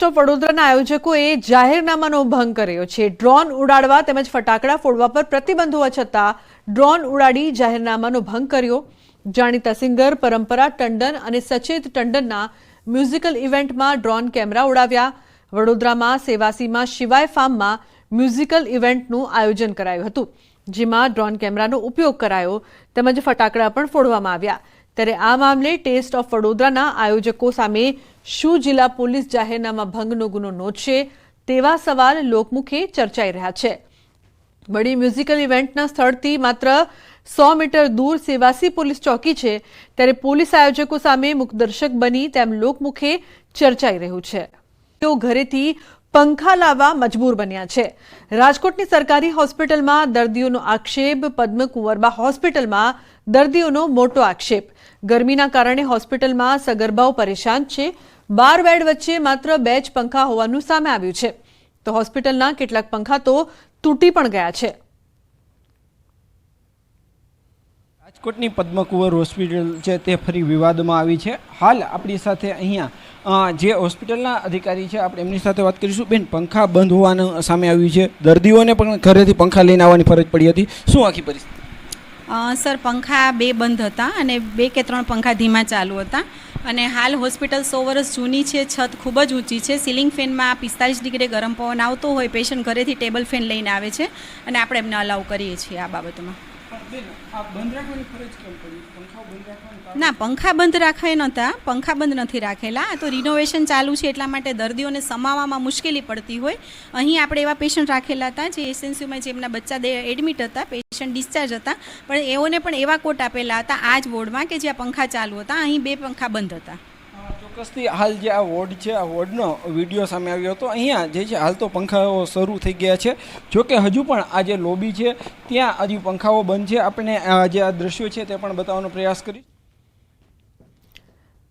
Test of વડોદરાના આયોજકોએ જાહેરનામાનો ભંગ કર્યો છે। ડ્રોન ઉડાડવા તેમજ ફટાકડા ફોડવા પર પ્રતિબંધ હોવા છતાં ડ્રોન ઉડાડી જાહેરનામાનો ભંગ કર્યો। જાણીતા સિંગર પરંપરા ટંડન અને સચેત ટંડનના મ્યુઝિકલ ઇવેન્ટમાં ડ્રોન કેમેરા ઉડાવ્યા। વડોદરામાં સેવાસીમાં શિવાય ફાર્મમાં મ્યુઝિકલ ઇવેન્ટનું આયોજન કરાયું હતું, જેમાં ડ્રોન કેમેરાનો ઉપયોગ કરાયો તેમજ ફટાકડા પણ ફોડવામાં આવ્યા। ત્યારે આ મામલે ટેસ્ટ ઓફ વડોદરાના આયોજકો સામે શું જિલ્લા પોલીસ જાહેરનામા ભંગનો ગુનો નોંધશે તેવા સવાલ લોકમુખે ચર્ચાઈ રહ્યા છે। વડી મ્યુઝિકલ ઇવેન્ટના સ્થળથી માત્ર 100 મીટર દૂર સેવાસી પોલીસ ચોકી છે, ત્યારે પોલીસ આયોજકો સામે મુખદર્શક બની તેમ લોકમુખે ચર્ચાઈ રહ્યું છે। તેઓ ઘરેથી પંખા લાવવા મજબૂર બન્યા છે। રાજકોટની સરકારી હોસ્પિટલમાં દર્દીઓનો આક્ષેપ, પદ્મકુંવરબા હોસ્પિટલમાં દર્દીઓનો મોટો આક્ષેપ। ગરમીના કારણે હોસ્પિટલમાં સગર્ભાઓ પરેશાન છે। 12 બેડ વચ્ચે માત્ર 2 જ પંખા હોવાનું સામે આવ્યું છે, તો હોસ્પિટલના કેટલાક પંખા તો તૂટી પણ ગયા છે। રાજકોટની પદ્મકુંવર હોસ્પિટલ છે તે ફરી વિવાદમાં આવી છે। હાલ આપણી સાથે અહીંયા જે હોસ્પિટલના અધિકારી છે, આપણે એમની સાથે વાત કરીશું। બેન, પંખા બંધ હોવાનું સામે આવ્યું છે, દર્દીઓને પણ ઘરેથી પંખા લઈને આવવાની ફરજ પડી હતી, શું આખી પરિસ્થિતિ? સર, પંખા 2 બંધ હતા અને 2 કે 3 પંખા ધીમા ચાલુ હતા અને હાલ હોસ્પિટલ 100 વર્ષ જૂની છે, છત ખૂબ જ ઊંચી છે, સીલિંગ ફેનમાં 45 ડિગ્રી ગરમ પવન આવતો હોય, પેશન્ટ ઘરેથી ટેબલ ફેન લઈને આવે છે અને આપણે એમને અલાઉ કરીએ છીએ આ બાબતમાં। ના, પંખા બંધ રાખાય નહોતા, પંખા બંધ નથી રાખેલા। આ તો રિનોવેશન ચાલુ છે એટલા માટે દર્દીઓને સમાવવામાં મુશ્કેલી પડતી હોય। અહીં આપણે એવા પેશન્ટ રાખેલા હતા જે એસએનસીયુમાં જેમના બચ્ચા એડમિટ હતા, પેશન્ટ ડિસ્ચાર્જ હતા, પણ એઓને પણ એવા કોટ આપેલા હતા આ જ વોર્ડમાં કે જ્યાં પંખા ચાલુ હતા, અહીં 2 પંખા બંધ હતા। ચોક્કસથી હાલ જે આ વોર્ડ છે, આ વોર્ડનો વિડીયો સામે આવ્યો હતો। અહીંયા જે છે હાલ તો પંખાઓ શરૂ થઈ ગયા છે, જોકે હજુ પણ આ જે લોબી છે ત્યાં હજુ પંખાઓ બંધ છે। આપણે જે આ દ્રશ્યો છે તે પણ બતાવવાનો પ્રયાસ કરીશ।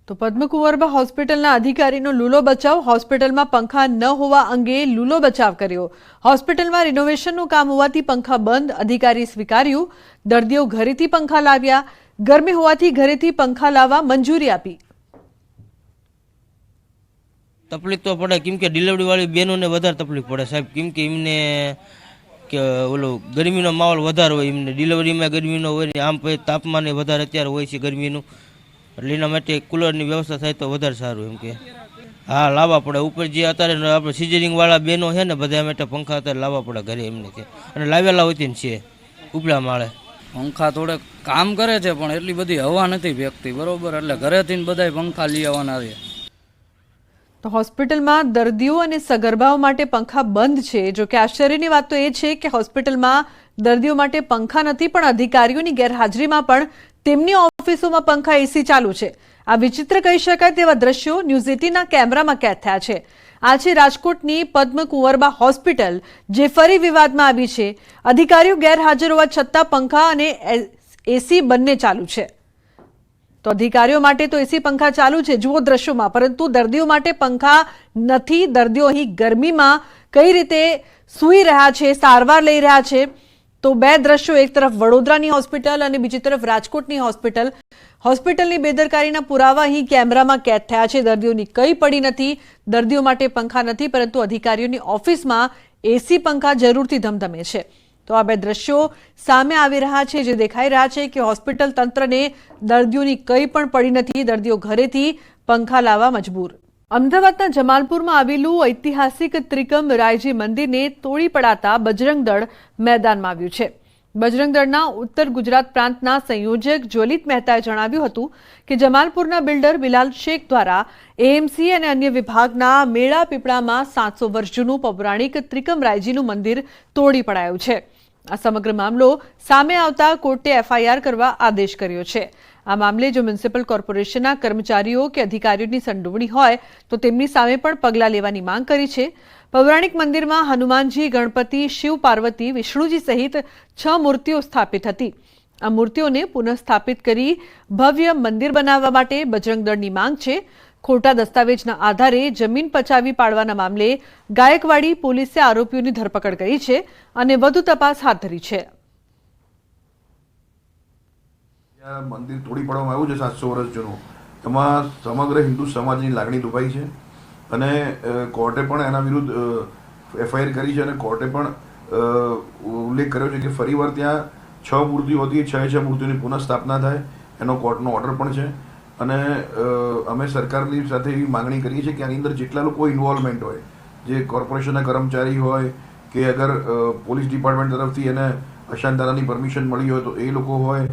તો પદ્મકુંવરબા હોસ્પિટલના અધિકારીનો લૂલો બચાવ। હોસ્પિટલમાં પંખા ન હોવા અંગે લૂલો બચાવ કર્યો। હોસ્પિટલમાં રિનોવેશનનું કામ હોવાથી પંખા બંધ, અધિકારી સ્વીકાર્યું। દર્દીઓ ઘરેથી પંખા લાવ્યા, ગરમી હોવાથી ઘરેથી પંખા લાવવા મંજૂરી આપી। તકલીફ તો પડે, કેમ કે ડિલિવરી વાળી બહેનોને વધારે તકલીફ પડે સાહેબ, કેમ કે એમને કે ઓલો ગરમીનો માહોલ વધારે હોય, એમને ડિલિવરીમાં ગરમીનો હોય, આમ તાપમાન વધારે અત્યારે હોય છે ગરમીનું, એટલે એના માટે કુલરની વ્યવસ્થા થાય તો વધારે સારું એમ કે હા લાવવા પડે। ઉપર જે અત્યારે આપણે સિઝરિંગવાળા બહેનો છે ને બધા માટે પંખા અત્યારે લાવવા પડે ઘરે એમને છે, અને લાવેલા હોય છે ઉપલા માળે। પંખા થોડે કામ કરે છે પણ એટલી બધી હવા નથી ફેંકતી, બરોબર, એટલે ઘરેથી બધા પંખા લઈ આવવાના છે। તો હોસ્પિટલમાં દર્દીઓ અને સગર્ભાઓ માટે પંખા બંધ છે। જો કે આશ્ચર્યની વાત તો એ છે કે હોસ્પિટલમાં દર્દીઓ માટે પંખા નથી, પણ અધિકારીઓની ગેરહાજરીમાં પણ તેમની ઓફિસોમાં પંખા એસી ચાલુ છે। આ વિચિત્ર કહી શકાય તેવા દ્રશ્યો ન્યૂઝ 18ના કેમેરામાં કેદ થયા છે। આ છે રાજકોટની પદ્મકુંવરબા હોસ્પિટલ, જે ફરી વિવાદમાં આવી છે। અધિકારીઓ ગેરહાજર હોવા છતાં પંખા અને એસી બંને ચાલુ છે। તો અધિકારીઓ માટે તો એસી પંખા ચાલુ છે, જુઓ દ્રશ્યોમાં, પરંતુ દર્દીઓ માટે પંખા નથી। દર્દીઓ અહીં ગરમીમાં કઈ રીતે સૂઈ રહ્યા છે, સારવાર લઈ રહ્યા છે। તો 2 દ્રશ્યો, એક તરફ વડોદરાની હોસ્પિટલ અને બીજી તરફ રાજકોટની હોસ્પિટલ। હોસ્પિટલની બેદરકારીના પુરાવા અહીં કેમેરામાં કેદ થયા છે। દર્દીઓની કઈ પડી નથી, દર્દીઓ માટે પંખા નથી, પરંતુ અધિકારીઓની ઓફિસમાં એસી પંખા જરૂરથી ધમધમે છે। તો આ 2 દ્રશ્યો સામે આવી રહ્યા છે, જે દેખાઈ રહ્યા છે કે હોસ્પિટલ તંત્રને દર્દીઓની કંઈ પણ પડી નથી, દર્દીઓ ઘરેથી પંખા લાવવા મજબૂર। અમદાવાદના જમાલપુરમાં આવેલું ઐતિહાસિક ત્રિકમ રાયજી મંદિરને તોડી પડાતા બજરંગ દળ મેદાનમાં આવ્યું છે। બજરંગ દળના ઉત્તર ગુજરાત પ્રાંતના સંયોજક જ્વલિત મહેતાએ જણાવ્યું હતું કે જમાલપુરના બિલ્ડર બિલાલ શેખ દ્વારા એએમસી અને અન્ય વિભાગના મેળા પીપળામાં 700 વર્ષ જૂનું પૌરાણિક ત્રિકમ રાયજીનું મંદિર તોડી પડાયું છે। આ સમગ્ર મામલો સામે આવતા કોર્ટે એફઆઈઆર કરવા આદેશ કર્યો છે। આ મામલે જો મ્યુનિસિપલ કોર્પોરેશનના કર્મચારીઓ કે અધિકારીઓની સંડોવણી હોય તો તેમની સામે પણ પગલાં લેવાની માંગ કરી છે। પૌરાણિક મંદિરમાં હનુમાનજી, ગણપતિ, શિવ પાર્વતી, વિષ્ણુજી સહિત 6 મૂર્તિઓ સ્થાપિત હતી। આ મૂર્તિઓને પુનઃસ્થાપિત કરી ભવ્ય મંદિર બનાવવા માટે બજરંગ દળની માંગ છે। ખોટા દસ્તાવેજના આધારે જમીન પચાવી પાડવાના મામલે ગાયકવાડી પોલીસે આરોપીઓની ધરપકડ કરી છે અને વધુ તપાસ હાથ ધરી છે। મંદિર તોડી પાડવામાં આવ્યું છે 700 વર્ષ જૂનું, તેમાં સમગ્ર હિન્દુ સમાજની લાગણી દુભાઈ છે। અને કોર્ટે પણ એના વિરુદ્ધ એફઆઈઆર કરી છે અને કોર્ટે પણ ઉલ્લેખ કર્યો છે કે ફરીવાર ત્યાં 6 મૂર્તિઓ હતી, 6 મૂર્તિઓની પુનઃસ્થાપના થાય એનો કોર્ટનો ઓર્ડર પણ છે. અને અમે સરકારની સાથે એવી માંગણી કરીએ છીએ કે આની અંદર જેટલા લોકો ઇન્વોલ્વમેન્ટ હોય, જે કોર્પોરેશનના કર્મચારી હોય કે અગર પોલીસ ડિપાર્ટમેન્ટ તરફથી એને અશાંતતાની પરમિશન મળી હોય તો એ લોકો હોય.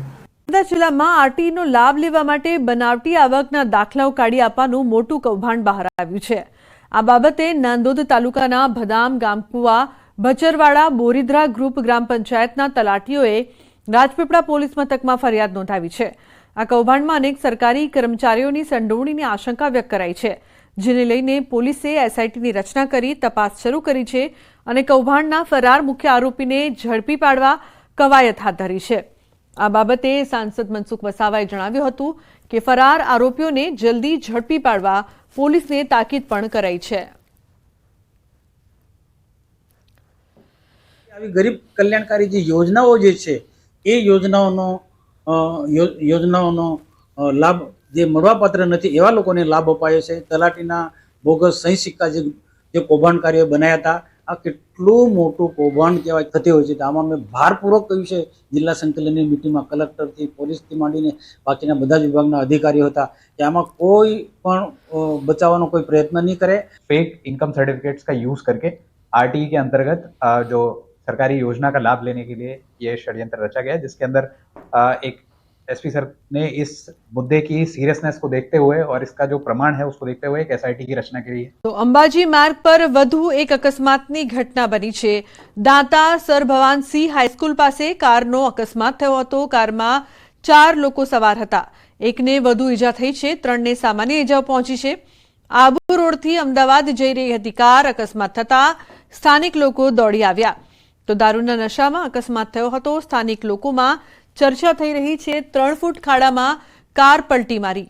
નર્મદા જિલ્લામાં આરટીઈનો લાભ લેવા માટે બનાવટી આવકના દાખલાઓ કાઢી આપવાનું મોટું કૌભાંડ બહાર આવ્યું છે. આ બાબતે નાંદોદ તાલુકાના ભદામ, ગામકુવા, ભચરવાડા, બોરીધરા ગ્રુપ ગ્રામ પંચાયતના તલાટીઓએ રાજપીપળા પોલીસ મથકમાં ફરિયાદ નોંધાવી છે. આ કૌભાંડમાં અનેક સરકારી કર્મચારીઓની સંડોવણીની આશંકા વ્યક્ત કરાઈ છે, જેને લઈને પોલીસે એસઆઈટીની રચના કરી તપાસ શરૂ કરી છે અને કૌભાંડના ફરાર મુખ્ય આરોપીને ઝડપી પાડવા કવાયત હાથ ધરી છે. આ બાબતે સાંસદ મનસુખ વસાવાએ જણાવ્યું હતું કે ફરાર આરોપીઓને જલ્દી ઝડપી પાડવા પોલીસને તાકીદ પણ કરાઈ છે. આવી ગરીબ કલ્યાણકારી જે યોજનાઓ જે છે એ યોજનાઓનો લાભ જે મળવાપાત્ર નથી એવા લોકોને લાભ અપાયો છે. તલાટીના બોગસ સહી સિક્કા જે કૌભાંડકારીઓ બનાવ્યા હતા, આ કેટલું મોટું કૌભાંડ કહેવાય થતી હોય છે. આમાં મેં ભારપૂર્વક કહ્યું છે, જિલ્લા સંકલનની મિટિંગમાં કલેક્ટરથી પોલીસથી માંડીને બાકીના બધા જ વિભાગના અધિકારીઓ હતા કે આમાં કોઈ પણ બચાવવાનો કોઈ પ્રયત્ન નહીં કરે. फेक इनकम सर्टिफिकेट्स का यूज करके आरटीई के अंतर्गत जो सरकारी योजना का लाभ लेने के लिए ये षड्यंत्र रचा गया है, जिसके अंदर एक एसपी सर ने इस मुद्दे की सीरियसनेस को देखते हुए और इसका जो प्रमाण है उसको देखते हुए एक एसआईटी की रचना की है. તો અંબાજી માર્ગ પર વધુ એક અકસ્માતની ઘટના બની છે. દાંતા સર ભવાનસિંહ હાઈસ્કૂલ પાસે કારનો અકસ્માત થયો હતો. કારમાં 4 લોકો સવાર હતા. એકને વધુ ઈજા થઈ છે, 3ને સામાન્ય ઈજાઓ પહોંચી છે. આબુ રોડથી અમદાવાદ જઈ રહી હતી કાર. અકસ્માત થતા સ્થાનિક લોકો દોડી આવ્યા તો દારૂના નશામાં અકસ્માત થયો હતો. સ્થાનિક લોકોમાં ચર્ચા થઈ રહી છે. 3 ફૂટ ખાડામાં કાર પલટી મારી.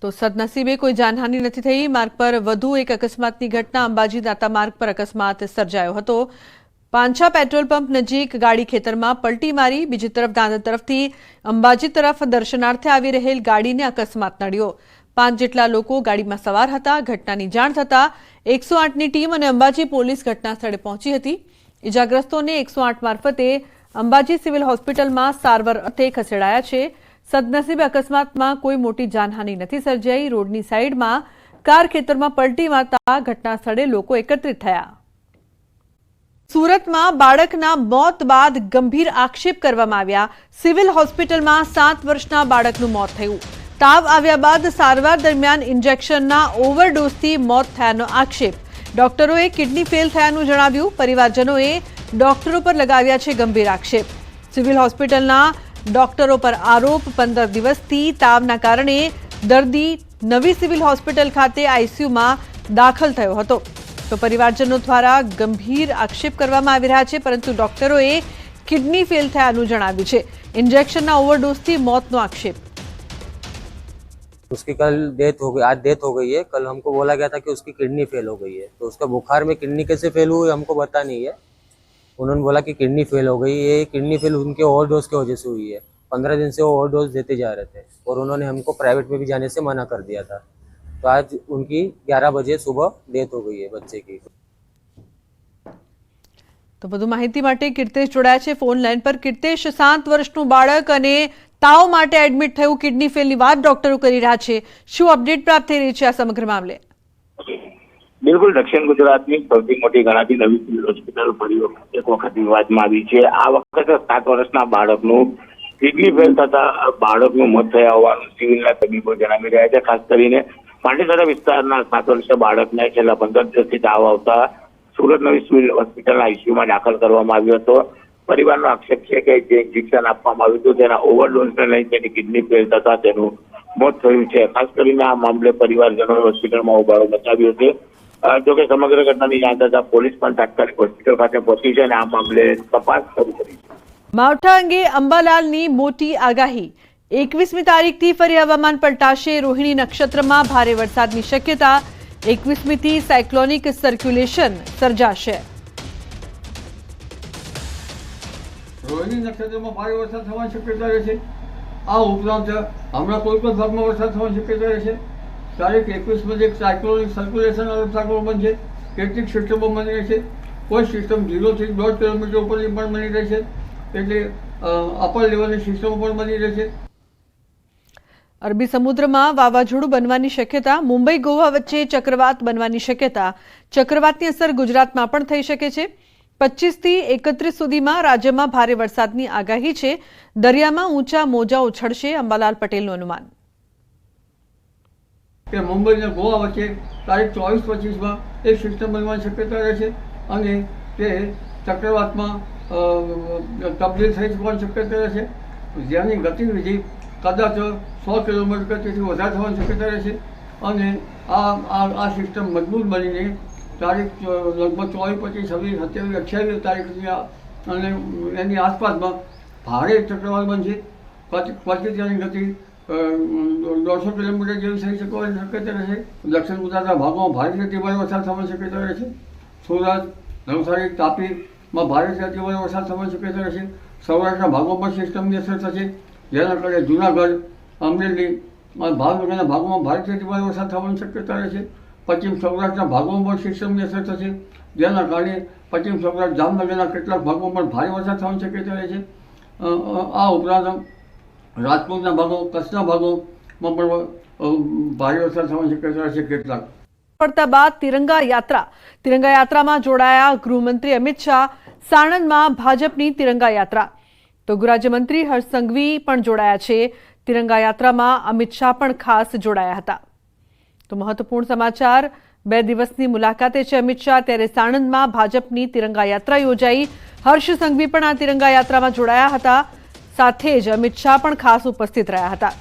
તો સદનસીબે કોઈ જાનહાનિ નથી થઈ. માર્ગ પર વધુ એક અકસ્માતની ઘટના. અંબાજી દાંતા માર્ગ પર અકસ્માત સર્જાયો હતો. પાંછા પેટ્રોલ પંપ નજીક ગાડી ખેતરમાં પલટી મારી. બીજી તરફ દાંતા તરફથી અંબાજી તરફ દર્શનાર્થે આવી રહેલ ગાડીને અકસ્માત નડ્યો. 5 જેટલા લોકો ગાડીમાં સવાર હતા. ઘટનાની જાણ થતાં 108ની ટીમ અને અંબાજી પોલીસ ઘટના સ્થળે પહોંચી હતી. ઇજાગ્રસ્તોને 108 મારફતે અંબાજી સિવિલ હોસ્પિટલમાં સારવાર અર્થે ખસેડાયા છે. સદનસીબે અકસ્માતમાં કોઈ મોટી જાનહાનિ નથી સર્જાઈ. રોડની સાઈડમાં કાર ખેતરમાં પલટી મારતા ઘટના સ્થળે લોકો એકત્રિત થયા. સુરતમાં બાળકના મોત બાદ ગંભીર આક્ષેપ કરવામાં આવ્યા. સિવિલ હોસ્પિટલમાં 7 વર્ષના બાળકનું મોત થયું. તાવ આવ્યા બાદ સારવાર દરમિયાન ઇન્જેક્શનના ઓવરડોઝથી મોત થયાનો આક્ષેપ. ડોક્ટરોએ કિડની ફેલ થયાનું જણાવ્યું. પરિવારજનોએ ડોક્ટરો પર લગાવ્યા છે ગંભીર આક્ષેપ. સિવિલ હોસ્પિટલના ડોક્ટરો પર આરોપ. 15 દિવસથી તાવના કારણે દર્દી નવી સિવિલ હોસ્પિટલ ખાતે આઈસીયુમાં દાખલ થયો હતો. તો પરિવારજનો દ્વારા ગંભીર આક્ષેપ કરવામાં આવી રહ્યા છે, પરંતુ ડોક્ટરોએ કિડની ફેલ થયાનું જણાવ્યું છે. ઇન્જેક્શનના ઓવરડોઝથી મોતનો આક્ષેપ. उसकी कल डेथ हो गई, आज डेथ हो गई है. कल हमको बोला गया था कि उसकी किडनी फेल हो गई है, तो उसका बुखार में किडनी कैसे फेल हुई हमको पता नहीं है. उन्होंने बोला कि किडनी फेल हो गई. ये किडनी फेल उनके ओवरडोज की वजह से हुई है. 15 दिन से वो ओवरडोज देते जा रहे थे और उन्होंने हमको प्राइवेट में भी जाने से मना कर दिया था. तो आज उनकी 11 बजे सुबह डेथ हो गई है बच्चे की. તો વધુ માહિતી માટે કીર્તેશ જોડાયા છે ફોન લાઈન પર. કીર્તેશ, 7 વર્ષનું બાળક અને તાવ માટે એડમિટ થયું, કિડની ફેલની વાત ડોક્ટરો કરી રહ્યા છે. શું અપડેટ પ્રાપ્ત થઈ રહી છે આ સમગ્ર મામલે? બિલકુલ, દક્ષિણ ગુજરાતની સૌથી મોટી ગણાતી નવી સિવિલ હોસ્પિટલ ફરી એક વખત વિવાદમાં આવી છે. આ વખતે 7 વર્ષના બાળકનું કિડની ફેલ થતા બાળકનું મોત થયા હોવાનું સિવિલના તબીબો જણાવી રહ્યા છે. ખાસ કરીને પાંડેસરા વિસ્તારના 7 વર્ષીય બાળકને છેલ્લા 15 દિવસથી તાવ આવતા સુરત નવી સિવિલ હોસ્પિટલના આઈસીયુમાં દાખલ કરવામાં આવ્યો હતો. પરિવારનો આક્ષેપ છે કે જે ઇન્જેક્શન આપવામાં આવ્યું હતું તેના ઓવરડોઝને લઈને તેની કિડની ફેલ થતા તેનું મોત થયું છે. ખાસ કરીને આ મામલે પરિવારજનોએ હોસ્પિટલમાં હોબાળો મચાવ્યો છે. જોકે સમગ્ર ઘટનાની જાણ થતાં પોલીસ પણ તાત્કાલિક હોસ્પિટલ ખાતે પહોંચી છે અને આ મામલે તપાસ શરૂ કરી છે. માવઠા અંગે અંબાલાલની મોટી આગાહી. 21મી તારીખથી ફરી હવામાન પલટાશે. રોહિણી નક્ષત્રમાં ભારે વરસાદની શક્યતા. 21મીથી સાયક્લોનિક સર્ક્યુલેશન સર્જાશે. રોહિણી નક્ષત્રમાં ભારે વરસાદ થવાની શક્યતા રહેશે. આ ઉપરાંત હમણાં કોઈ પણ ભાગમાં વરસાદ થવાની શક્યતા રહેશે. તારીખ 21 એક સાયક્લોનિક સર્ક્યુલેશન અરબસાગર બનશે. કેટલીક સિસ્ટમો બની રહેશે. કોઈ સિસ્ટમ 0 થી 1.5 કિલોમીટર ઉપરની પણ બની રહેશે. એટલે અપર લેવલની સિસ્ટમો પણ બની રહેશે. અરબી સમુદ્રમાં વાવાઝોડું બનવાની શક્યતા, મુંબઈ ગોવા વચ્ચે ચક્રવાત બનવાની શક્યતા. ચક્રવાતની અસર ગુજરાતમાં પણ થઈ શકે છે. 25 થી 31 સુધીમાં રાજ્યમાં ભારે વરસાદની આગાહી છે. દરિયામાં ઊંચા મોજા ઉછળશે, અંબાલાલ પટેલનું અનુમાન. કે મુંબઈ અને ગોવા વચ્ચે તારીખ 24-25માં એક સિસ્ટમ બનવાની શક્યતા રહેશે અને તે ચક્રવાતમાં તબદીલ થઈ જવાની શક્યતા રહેશે. જેની ગતિવિધિ કદાચ 100 કિલોમીટર તેથી વધારે થવાની શક્યતા રહેશે અને આ સિસ્ટમ મજબૂત બનીને તારીખ લગભગ 24, 25, 26, 27, 28 તારીખ અને એની આસપાસમાં ભારે ચક્રવાત બનશે. પછી તેની ગતિ 150 કિલોમીટર જેવી થઈ શકવાની શક્યતા રહેશે. દક્ષિણ ગુજરાતના ભાગોમાં ભારે અતિભારે વરસાદ થવાની શક્યતા રહેશે. સુરત, નવસારી, તાપીમાં ભારે અતિભારે વરસાદ થવાની શક્યતા રહેશે. સૌરાષ્ટ્રના ભાગોમાં પણ સિસ્ટમની અસર થશે. જેના કારણે જૂનાગઢ, અમરેલી અને ભાવનગરના ભાગોમાં ભારે અતિભારે વરસાદ થવાની શક્યતા રહેશે. પશ્ચિમ સૌરાષ્ટ્રના ભાગોમાં પણ સિસ્ટમની અસર થશે. જેના કારણે પશ્ચિમ સૌરાષ્ટ્ર, જામનગરના કેટલાક ભાગોમાં પણ ભારે વરસાદ થવાની શક્યતા રહેશે. આ ઉપરાંત રાજકોટના ભાગો, કચ્છના ભાગોમાં પણ ભારે વરસાદ થવાની શક્યતા રહેશે કેટલાક. પડતા બાદ તિરંગા યાત્રામાં જોડાયા ગૃહમંત્રી અમિત શાહ. સાણંદમાં ભાજપની તિરંગા યાત્રા. તો ગૃહરાજ્યમંત્રી હર્ષ સંઘવી પણ જોડાયા છે. તિરંગા યાત્રામાં અમિત શાહ પણ ખાસ જોડાયા હતા. તો મહત્વપૂર્ણ સમાચાર, 2 દિવસની મુલાકાતે છે અમિત શાહ, ત્યારે સાણંદમાં ભાજપની તિરંગા યાત્રા યોજાઈ. હર્ષ સંઘવી પણ આ તિરંગા યાત્રામાં જોડાયા હતા. સાથે જ અમિત શાહ પણ ખાસ ઉપસ્થિત રહ્યા હતા.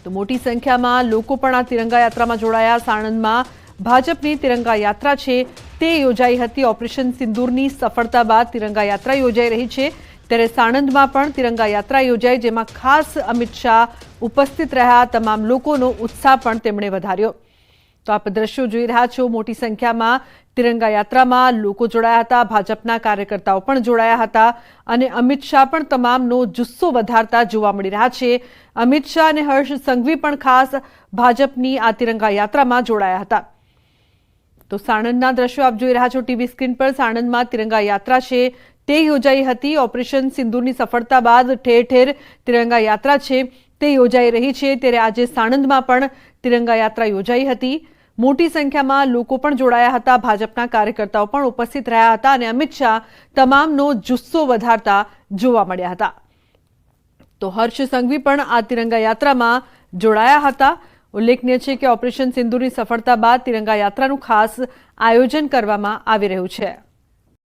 તો મોટી સંખ્યામાં લોકો પણ આ તિરંગા યાત્રામાં જોડાયા. સાણંદમાં ભાજપની તિરંગા યાત્રા છે તે યોજાઈ હતી. ઓપરેશન સિંદૂરની સફળતા બાદ તિરંગા યાત્રા યોજાઈ રહી છે, ત્યારે સાણંદમાં પણ તિરંગા યાત્રા યોજાઈ, જેમાં ખાસ અમિત શાહ ઉપસ્થિત રહ્યા. તમામ લોકોનો ઉત્સાહ પણ તેમણે વધાર્યો. તો આપ દ્રશ્યો જોઈ રહ્યા છો, મોટી સંખ્યામાં તિરંગા યાત્રામાં લોકો જોડાયા હતા. ભાજપના કાર્યકર્તાઓ પણ જોડાયા હતા અને અમિત શાહ પણ તમામનો જુસ્સો વધારતા જોવા મળી રહ્યા છે. અમિત શાહ અને હર્ષ સંઘવી પણ ખાસ ભાજપની આ તિરંગા યાત્રામાં જોડાયા હતા. તો સાણંદના દ્રશ્યો આપ જોઈ રહ્યા છો ટીવી સ્ક્રીન પર. સાણંદમાં તિરંગા યાત્રા છે તે યોજાઈ હતી. ઓપરેશન સિંદૂરની સફળતા બાદ ઠેર ઠેર તિરંગા યાત્રા છે તે યોજાઈ રહી છે, ત્યારે આજે સાણંદમાં પણ તિરંગા યાત્રા યોજાઈ હતી. મોટી સંખ્યામાં લોકો પણ જોડાયા હતા. ભાજપના કાર્યકર્તાઓ પણ ઉપસ્થિત રહ્યા હતા અને અમિત શાહ તમામનો જુસ્સો વધારતા જોવા મળ્યા હતા. તો હર્ષ સંઘવી પણ આ તિરંગા યાત્રામાં જોડાયા હતા. ઉલ્લેખનીય છે કે ઓપરેશન સિંદૂરની સફળતા બાદ તિરંગા યાત્રાનું ખાસ આયોજન કરવામાં આવી રહ્યું છે.